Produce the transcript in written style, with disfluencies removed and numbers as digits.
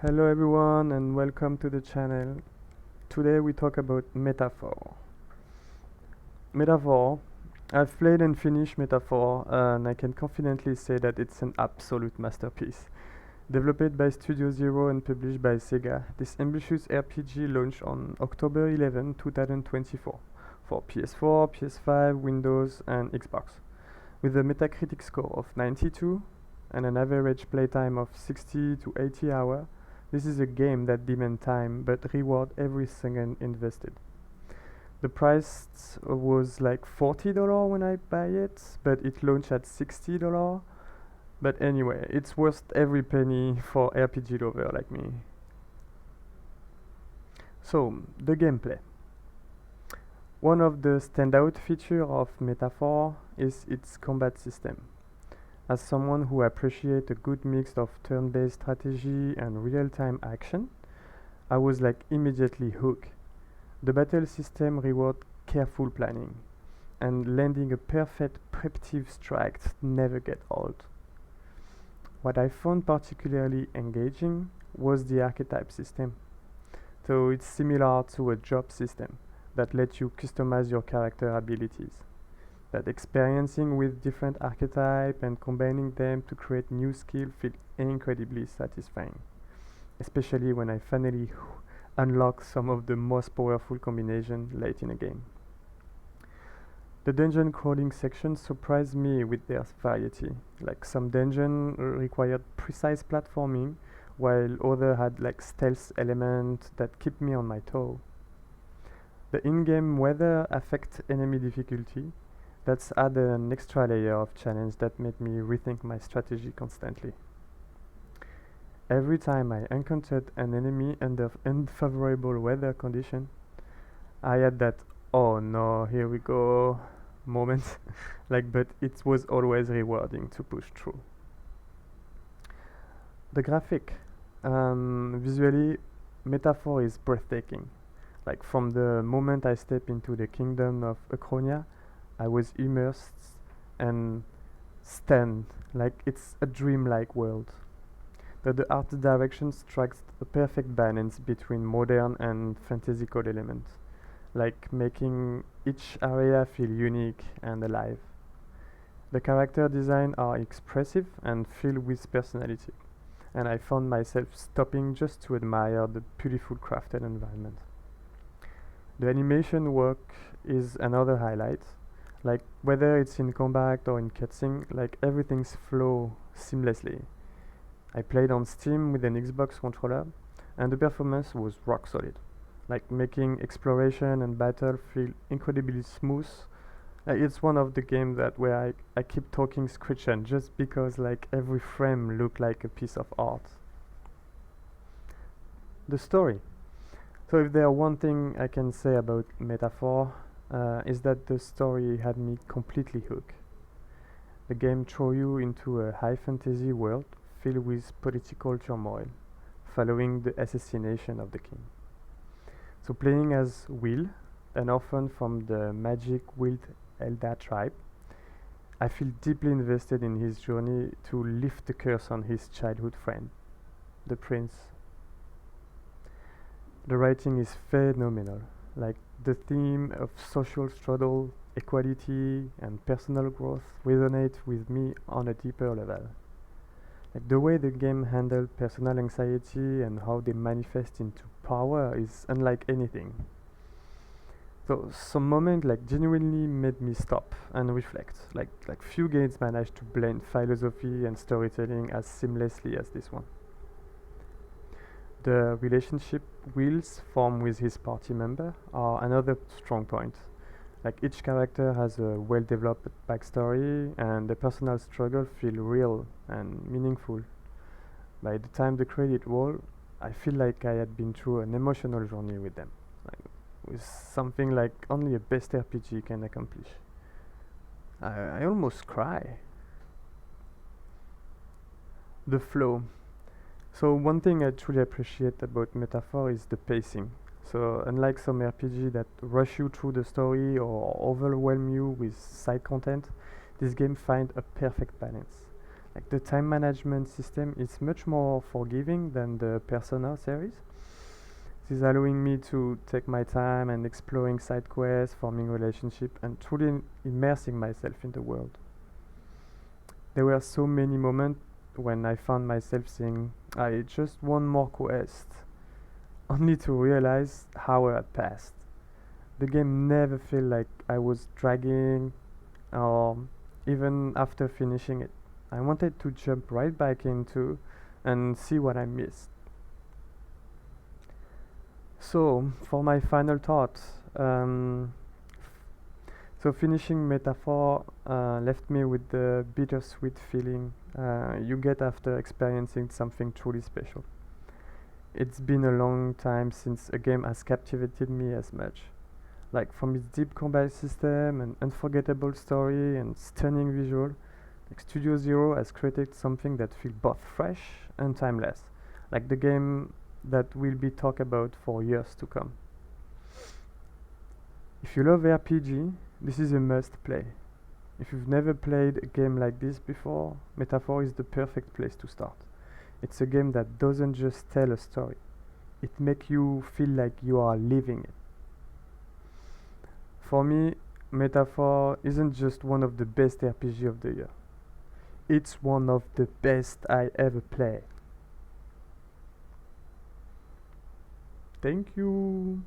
Hello everyone and welcome to the channel. Today we talk about Metaphor. Metaphor. I've played and finished Metaphor and I can confidently say that it's an absolute masterpiece. Developed by Studio Zero and published by Sega, this ambitious RPG launched on October 11, 2024 for PS4, PS5, Windows and Xbox. With a Metacritic score of 92 and an average playtime of 60 to 80 hours, this is a game that demands time but reward every second invested. The price was like $40 when I buy it, but it launched at $60. But anyway, it's worth every penny for RPG lover like me. So, the gameplay. One of the standout features of Metaphor is its combat system. As someone who appreciates a good mix of turn-based strategy and real-time action, I was like immediately hooked. The battle system rewards careful planning, and landing a perfect preemptive strike never get old. What I found particularly engaging was the archetype system. So it's similar to a job system that lets you customize your character abilities. That experiencing with different archetypes and combining them to create new skills feel incredibly satisfying, especially when I finally unlock some of the most powerful combinations late in a game. The dungeon crawling section surprised me with their variety. Like some dungeons required precise platforming, while others had like stealth elements that keep me on my toe. The in-game weather affects enemy difficulty. That's added an extra layer of challenge that made me rethink my strategy constantly. Every time I encountered an enemy under unfavorable weather condition, I had that "oh no, here we go" moment. But it was always rewarding to push through. The graphic, visually, Metaphor is breathtaking. Like from the moment I step into the kingdom of Acronia, I was immersed and stunned, like it's a dreamlike world. The art direction strikes a perfect balance between modern and fantastical elements, like making each area feel unique and alive. The character design are expressive and filled with personality, and I found myself stopping just to admire the beautiful crafted environment. The animation work is another highlight. Like whether it's in combat or in cutscene, like everything's flow seamlessly. I played on Steam with an Xbox controller and the performance was rock solid. Like making exploration and battle feel incredibly smooth. It's one of the games that where I keep talking screeching just because like every frame looked like a piece of art. The story. So if there one thing I can say about Metaphor, is that the story had me completely hooked. The game throws you into a high fantasy world filled with political turmoil, following the assassination of the king. So playing as Will, an orphan from the magic Wild Elda tribe, I feel deeply invested in his journey to lift the curse on his childhood friend, the prince. The writing is phenomenal. Like the theme of social struggle, equality, and personal growth resonate with me on a deeper level. Like the way the game handles personal anxiety and how they manifest into power is unlike anything. So some moment like genuinely made me stop and reflect. Like few games manage to blend philosophy and storytelling as seamlessly as this one. The relationship Will's form with his party member are another strong point. Like each character has a well-developed backstory and the personal struggle feel real and meaningful. By the time the credit roll, I feel like I had been through an emotional journey with them. Like with something like only a best RPG can accomplish. I almost cry. The flow. So one thing I truly appreciate about Metaphor is the pacing. So unlike some RPG that rush you through the story or overwhelm you with side content, this game finds a perfect balance. Like the time management system is much more forgiving than the Persona series. This is allowing me to take my time and exploring side quests, forming relationship, and truly immersing myself in the world. There were so many moments when I found myself saying, I just one more quest, only to realize how I had passed. The game never felt like I was dragging, or even after finishing it. I wanted to jump right back into and see what I missed. So, for my final thoughts, so finishing Metaphor left me with the bittersweet feeling you get after experiencing something truly special. It's been a long time since a game has captivated me as much. Like from its deep combat system and unforgettable story and stunning visual, like Studio Zero has created something that feels both fresh and timeless, like the game that will be talked about for years to come. If you love RPG, this is a must play. If you've never played a game like this before, Metaphor is the perfect place to start. It's a game that doesn't just tell a story, it makes you feel like you are living it. For me, Metaphor isn't just one of the best RPG of the year. It's one of the best I ever played. Thank you.